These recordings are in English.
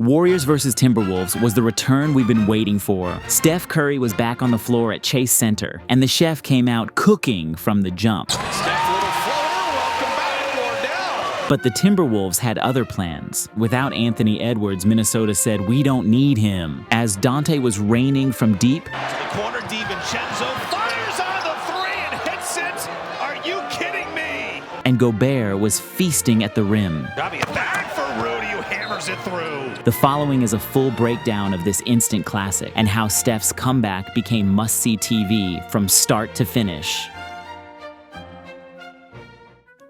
Warriors versus Timberwolves was the return we've been waiting for. Steph Curry was back on the floor at Chase Center, and the chef came out cooking from the jump. Steph, little floater, welcome back, or down. But the Timberwolves had other plans. Without Anthony Edwards, Minnesota said, "We don't need him." As Dante was raining from deep, To the corner, DiVincenzo fires on the three and hits it. Are you kidding me? and Gobert was feasting at the rim. Got me a bag for Rudy, who hammers it through. The following is a full breakdown of this instant classic and how Steph's comeback became must-see TV from start to finish.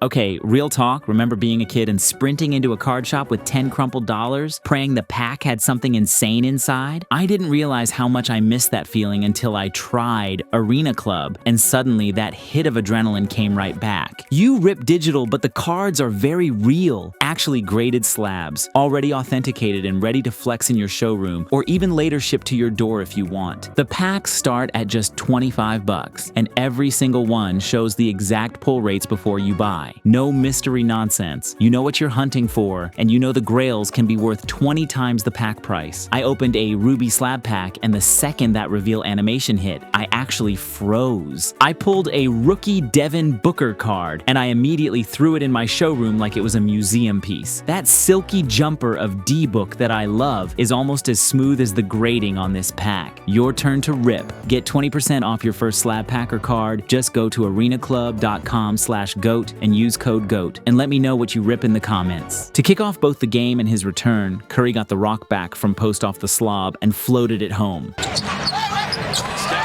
Okay, real talk, remember being a kid and sprinting into a card shop with 10 crumpled dollars, praying the pack had something insane inside? I didn't realize how much I missed that feeling until I tried Arena Club, and suddenly that hit of adrenaline came right back. You rip digital, but the cards are very real, actually graded slabs, already authenticated and ready to flex in your showroom, or even later shipped to your door if you want. The packs start at just $25, and every single one shows the exact pull rates before you buy. No mystery nonsense. You know what you're hunting for, and you know the grails can be worth 20 times the pack price. I opened a Ruby slab pack, and the second that reveal animation hit, I actually froze. I pulled a rookie Devin Booker card, and I immediately threw it in my showroom like it was a museum piece. That silky jumper of D-Book that I love is almost as smooth as the grading on this pack. Your turn to rip. Get 20% off your first slab pack or card. Just go to arenaclub.com/goat and use code GOAT, and let me know what you rip in the comments. To kick off both the game and his return, Curry got the rock back from post off the slob and floated it home. Steph,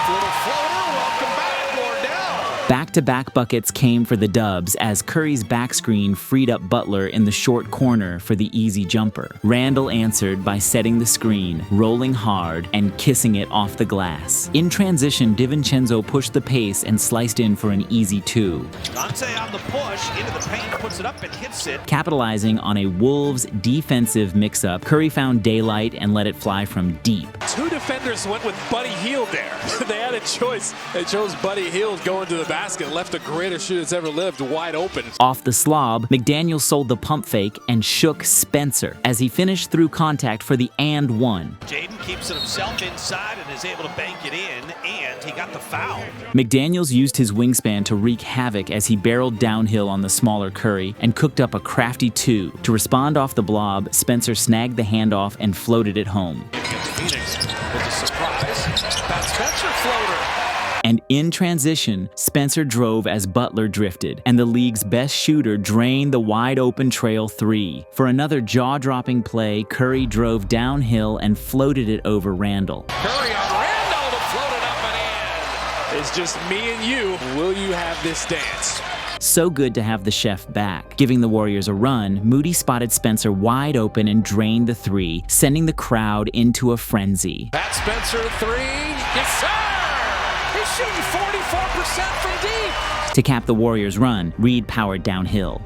little floater, welcome back, or down. Back-to-back buckets came for the Dubs as Curry's back screen freed up Butler in the short corner for the easy jumper. Randall answered by setting the screen, rolling hard, and kissing it off the glass. In transition, DiVincenzo pushed the pace and sliced in for an easy two. Dante on the push, into the paint, puts it up and hits it. Capitalizing on a Wolves defensive mix-up, Curry found daylight and let it fly from deep. Two defenders went with Buddy Hield there. They had a choice. They chose Buddy Hield going to the basket, left the greatest shooter that's ever lived wide open. Off the slob, McDaniel sold the pump fake and shook Spencer as he finished through contact for the and one. Jaden keeps it himself inside and is able to bank it in, and he got the foul. McDaniels used his wingspan to wreak havoc as he barreled downhill on the smaller Curry and cooked up a crafty two. To respond off the blob, Spencer snagged the handoff and floated it home. Phoenix with a surprise. That Spencer floater. And in transition, Spencer drove as Butler drifted, and the league's best shooter drained the wide-open trail three. For another jaw-dropping play, Curry drove downhill and floated it over Randall. Curry on Randall to float it up and in. It's just me and you. Will you have this dance? So good to have the chef back. Giving the Warriors a run, Moody spotted Spencer wide open and drained the three, sending the crowd into a frenzy. Pat Spencer three. Yes, sir! He's shooting 44% from deep. To cap the Warriors' run, Reed powered downhill.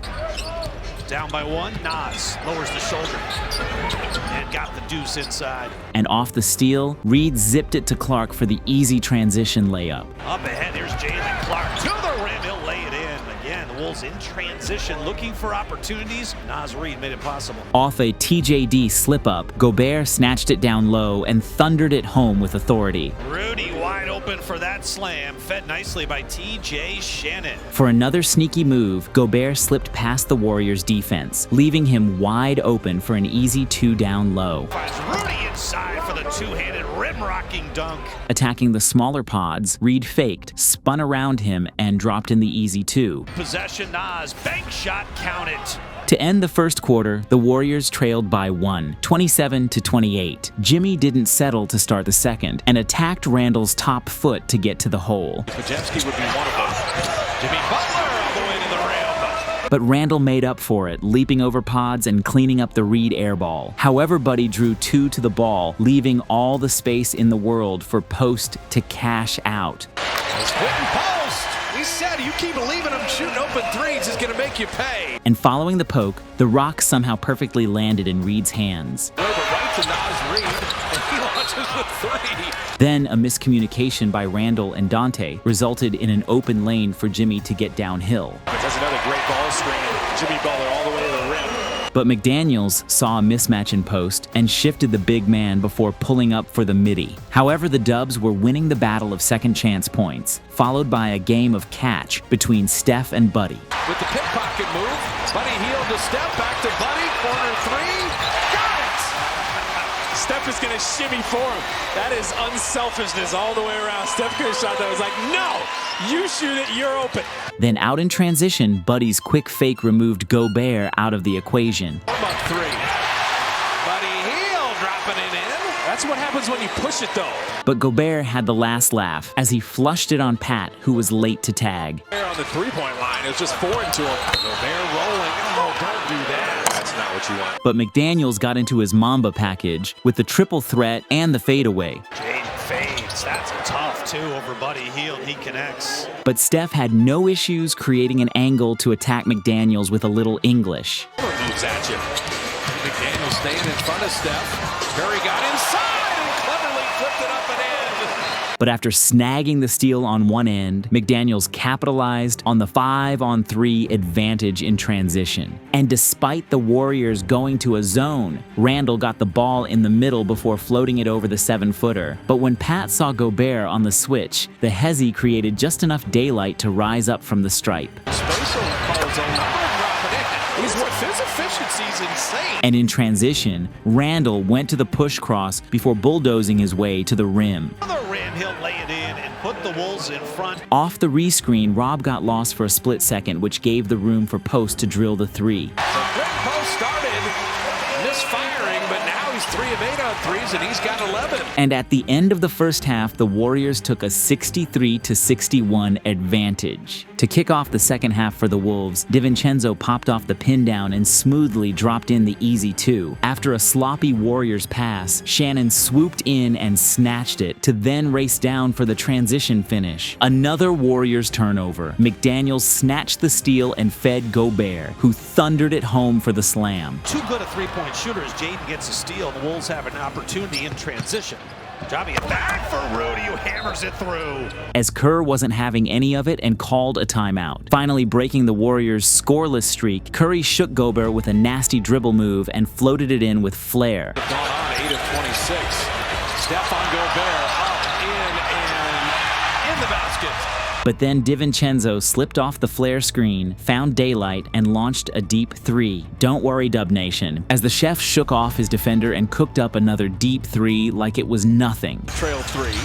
Down by one, Nas lowers the shoulder and got the deuce inside. And off the steal, Reed zipped it to Clark for the easy transition layup. Up ahead, here's Jalen Clark to the rim. He'll lay it in. Again, the Wolves in transition, looking for opportunities. Nas Reed made it possible. Off a TJD slip-up, Gobert snatched it down low and thundered it home with authority. Rudy wide open for that slam, fed nicely by TJ Shannon. For another sneaky move, Gobert slipped past the Warriors' defense, leaving him wide open for an easy two down low. Finds Rudy inside for the two-handed rim-rocking dunk. Attacking the smaller pods, Reed faked, spun around him, and dropped in the easy two. Possession, Nas, bank shot, count it. To end the first quarter, the Warriors trailed by 27-28. Jimmy didn't settle to start the second and attacked Randall's top foot to get to the hole. Pajewski would be one of them. Jimmy Butler all the way to the rim. But Randall made up for it, leaping over pods and cleaning up the Reed airball. However, Buddy drew two to the ball, leaving all the space in the world for Post to cash out. Hitting post. We said you keep believing him shooting open threes is going to make you pay. And following the poke, the rock somehow perfectly landed in Reed's hands. Over right to Nas Reed, and he launches with three. Then a miscommunication by Randall and Dante resulted in an open lane for Jimmy to get downhill. That's another great ball screen. Jimmy Butler all the way to the rim. But McDaniels saw a mismatch in post and shifted the big man before pulling up for the midi. However, the Dubs were winning the battle of second chance points, followed by a game of catch between Steph and Buddy. With the pickpocket move, Buddy Hield to Steph, back to Buddy, corner three, got it! Steph is going to shimmy for him. That is unselfishness all the way around. Steph could have shot that. Was like, no, you shoot it, you're open. Then out in transition, Buddy's quick fake removed Gobert out of the equation. Up three. Buddy Hield dropping it in. That's what happens when you push it, though. But Gobert had the last laugh as he flushed it on Pat, who was late to tag. On the three-point line, it was just foreign to him. Gobert rolling. Oh, don't do that. That's not what you want. But McDaniels got into his Mamba package with the triple threat and the fadeaway. Jaden fades. That's tough, too, over Buddy Hield. He connects. But Steph had no issues creating an angle to attack McDaniels with a little English. Moves at you. McDaniels staying in front of Steph. Curry got inside and cleverly flipped it up and in. But after snagging the steal on one end, McDaniels capitalized on the 5-on-3 advantage in transition. And despite the Warriors going to a zone, Randall got the ball in the middle before floating it over the 7-footer. But when Pat saw Gobert on the switch, the Hezzy created just enough daylight to rise up from the stripe. His efficiency is insane. And in transition, Randall went to the push cross before bulldozing his way to the rim. Another rim, he'll lay it in and put the Wolves in front. Off the rescreen, Rob got lost for a split second, which gave the room for Post to drill the three. Post started misfiring, but now he's 3 of 8 on threes, and he's got 11. And at the end of the first half, the Warriors took a 63-61 advantage. To kick off the second half for the Wolves, DiVincenzo popped off the pin down and smoothly dropped in the easy two. After a sloppy Warriors pass, Shannon swooped in and snatched it to then race down for the transition finish. Another Warriors turnover. McDaniels snatched the steal and fed Gobert, who thundered it home for the slam. Too good a three-point shooter as Jaden gets a steal. The Wolves have an opportunity in transition. Dropping it back for Rudy, who hammers it through. As Kerr wasn't having any of it and called a timeout. Finally breaking the Warriors' scoreless streak, Curry shook Gobert with a nasty dribble move and floated it in with flair. Gone on 8 of 26. Steph on Gobert, up, in the basket. But then DiVincenzo slipped off the flare screen, found daylight, and launched a deep three. Don't worry, Dub Nation, as the chef shook off his defender and cooked up another deep three like it was nothing. Trail three.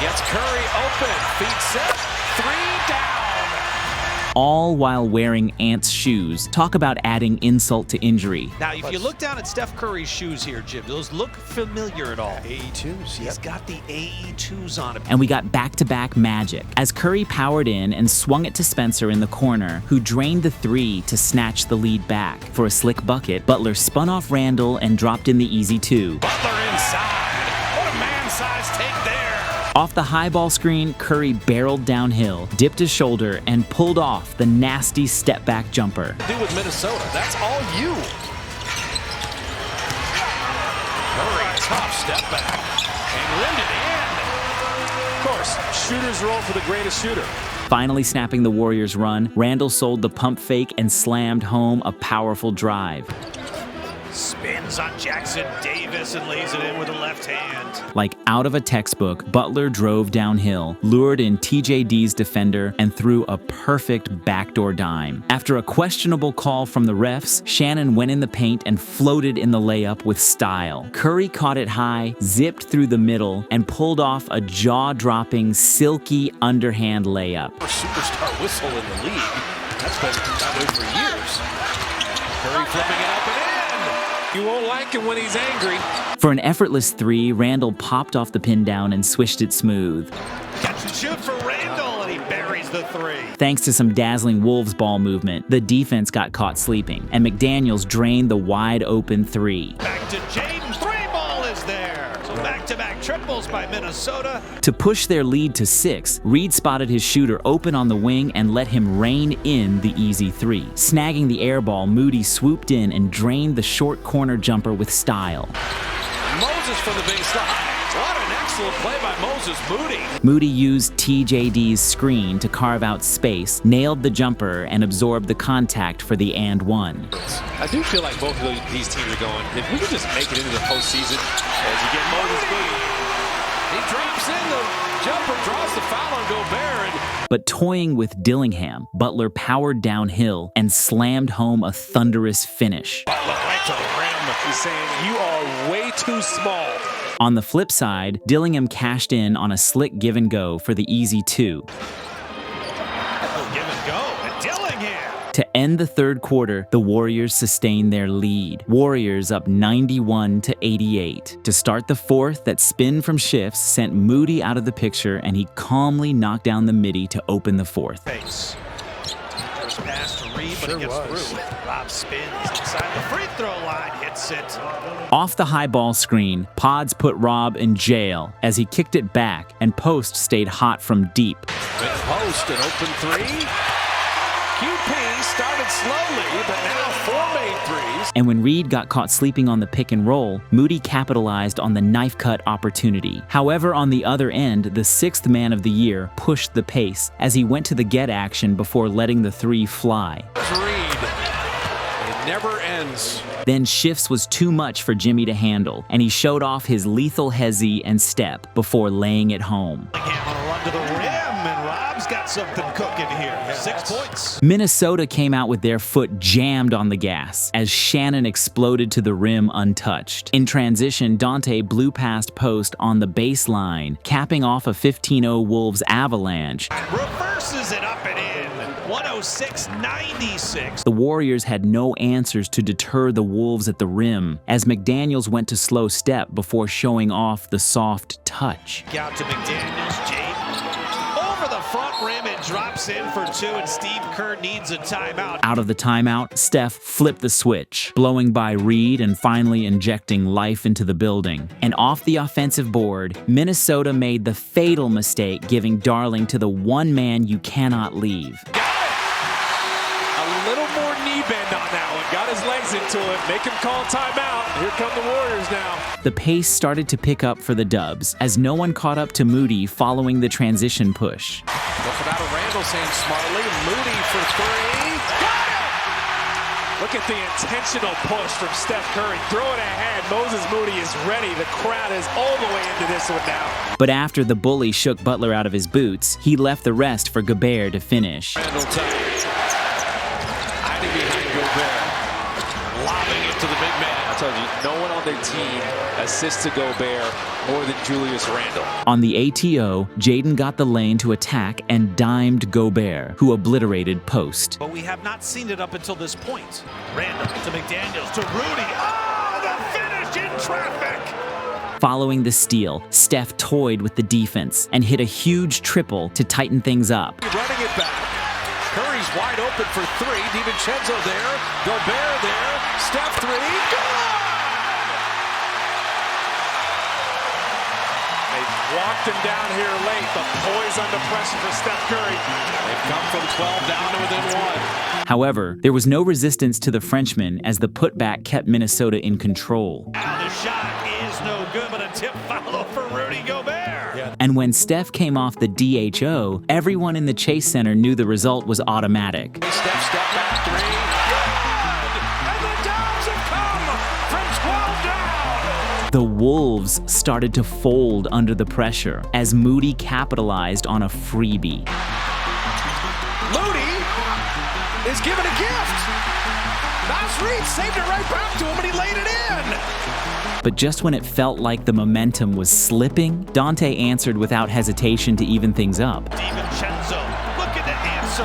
Gets Curry open. Feet set. 3 down. All while wearing Ant's shoes. Talk about adding insult to injury. Now, if you look down at Steph Curry's shoes here, Jim, those look familiar at all. AE2s. He's got the AE2s on him. And we got back-to-back magic, as Curry powered in and swung it to Spencer in the corner, who drained the three to snatch the lead back. For a slick bucket, Butler spun off Randall and dropped in the easy two. Butler inside. What a man-sized take there. Off the high ball screen, Curry barreled downhill, dipped his shoulder, and pulled off the nasty step-back jumper. Do with Minnesota. That's all you. Curry, tough step back. And rimmed it in. Of course, shooters roll for the greatest shooter. Finally snapping the Warriors' run, Randall sold the pump fake and slammed home a powerful drive. Spins on Jackson Davis and lays it in with the left hand. Like out of a textbook, Butler drove downhill, lured in TJD's defender, and threw a perfect backdoor dime. After a questionable call from the refs, Shannon went in the paint and floated in the layup with style. Curry caught it high, zipped through the middle, and pulled off a jaw-dropping, silky underhand layup. Superstar whistle in the league. That's been that way for years. Curry flipping it up and in. You won't like him when he's angry. For an effortless three, Randall popped off the pin down and swished it smooth. Catch and shoot for Randall, and he buries the three. Thanks to some dazzling Wolves ball movement, the defense got caught sleeping, and McDaniels drained the wide-open three. Back to Jaden. 3-ball is there. So back-to-back triples by Minnesota. To push their lead to 6, Reed spotted his shooter open on the wing and let him rein in the easy three. Snagging the air ball, Moody swooped in and drained the short corner jumper with style. Moses from the baseline. What an excellent play by Moses Moody. Moody used TJD's screen to carve out space, nailed the jumper, and absorbed the contact for the and one. I do feel like both of these teams are going, if we could just make it into the postseason, as you get Moses Moody. He drops in the jumper, draws the foul on Gobert. But toying with Dillingham, Butler powered downhill and slammed home a thunderous finish. Butler right to the rim. He's saying, you are way too small. On the flip side, Dillingham cashed in on a slick give and go for the easy two. Give and go, and Dillingham. To end the third quarter, the Warriors sustained their lead. Warriors up 91-88. To start the fourth, that spin from shifts sent Moody out of the picture, and he calmly knocked down the midi to open the fourth. Pace. First pass to Reed, but he gets through. Rob spins inside the free throw line, hits it. Off the high ball screen, Pods put Rob in jail as he kicked it back, and Post stayed hot from deep. Mid post, an open three. QP started slowly, but now 4 made threes. And when Reed got caught sleeping on the pick and roll, Moody capitalized on the knife cut opportunity. However, on the other end, the sixth man of the year pushed the pace as he went to the get action before letting the three fly. Reed. It never ends. Then shifts was too much for Jimmy to handle, and he showed off his lethal hezzy and step before laying it home. Dillingham on a run to the rim, and Rob's got something cooking here. 6 points. Minnesota came out with their foot jammed on the gas as Shannon exploded to the rim untouched. In transition, Dante blew past Post on the baseline, capping off a 15-0 Wolves avalanche. Reverses it up and in. 106-96. The Warriors had no answers to deter the Wolves at the rim, as McDaniels went to slow step before showing off the soft touch. Out to McDaniels, Jaden. Over the front rim, it drops in for two, and Steve Kerr needs a timeout. Out of the timeout, Steph flipped the switch, blowing by Reed and finally injecting life into the building. And off the offensive board, Minnesota made the fatal mistake giving Darling to the one man you cannot leave. A little more knee bend on that one. Got his legs into it. Make him call timeout. Here come the Warriors now. The pace started to pick up for the Dubs as no one caught up to Moody following the transition push. Looking out of Randall saying smartly, Moody for three. Got it! Look at the intentional push from Steph Curry. Throw it ahead. Moses Moody is ready. The crowd is all the way into this one now. But after the bully shook Butler out of his boots, he left the rest for Gobert to finish. Randall tight. Hiding behind Gobert. Lobbing it to the big man. I told you, no one on their team assists to Gobert more than Julius Randle. On the ATO, Jaden got the lane to attack and dimed Gobert, who obliterated Post. But we have not seen it up until this point. Randall to McDaniels to Rudy. Oh, the finish in traffic. Following the steal, Steph toyed with the defense and hit a huge triple to tighten things up. Running it back. Curry's wide open for three. DiVincenzo there. Gobert there. Steph three. Good! They walked him down here late. The poise under pressure for Steph Curry. They've come from 12 down to within one. However, there was no resistance to the Frenchman as the putback kept Minnesota in control. Now the shot is no good, but a tip foul for Rudy Gobert. And when Steph came off the DHO, everyone in the Chase Center knew the result was automatic. Step back three. Good! And the Dubs have come from 12 down. The Wolves started to fold under the pressure as Moody capitalized on a freebie. Moody is given a gift. Nas Reed saved it right back to him, and he laid it in. But just when it felt like the momentum was slipping, Dante answered without hesitation to even things up. DiVincenzo looking to answer.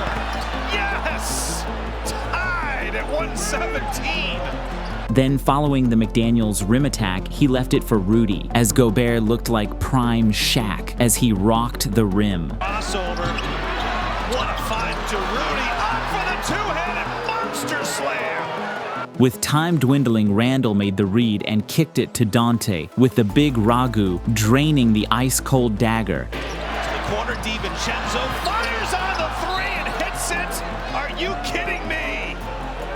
Yes! Tied at 117. Then following the McDaniels rim attack, he left it for Rudy, as Gobert looked like prime Shaq as he rocked the rim. Crossover. What a find to Rudy. Up for the two-handed monster slam. With time dwindling, Randall made the read and kicked it to Dante, with the big Ragu draining the ice-cold dagger. To the corner, DiVincenzo fires on the three and hits it. Are you kidding me?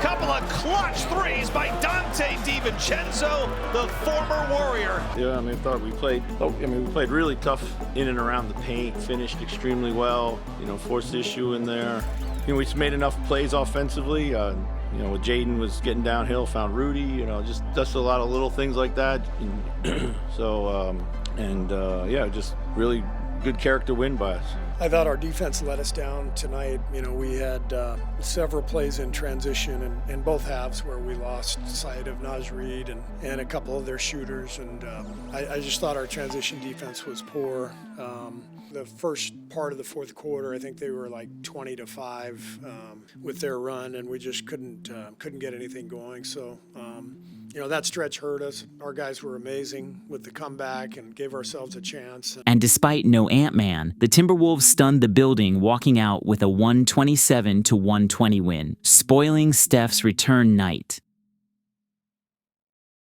Couple of clutch threes by Dante DiVincenzo, the former Warrior. Yeah, I mean, I thought we played. We played really tough in and around the paint. Finished extremely well. Forced the issue in there. We just made enough plays offensively. With Jaden was getting downhill, found Rudy. Just a lot of little things like that. Just really good character win by us. I thought our defense let us down tonight. We had several plays in transition in both halves where we lost sight of Naz Reid and a couple of their shooters. And I just thought our transition defense was poor. The first part of the fourth quarter, I think they were like 20-5 with their run, and we just couldn't get anything going. So, that stretch hurt us. Our guys were amazing with the comeback and gave ourselves a chance. And despite no Ant-Man, the Timberwolves stunned the building, walking out with a 127-120 win, spoiling Steph's return night.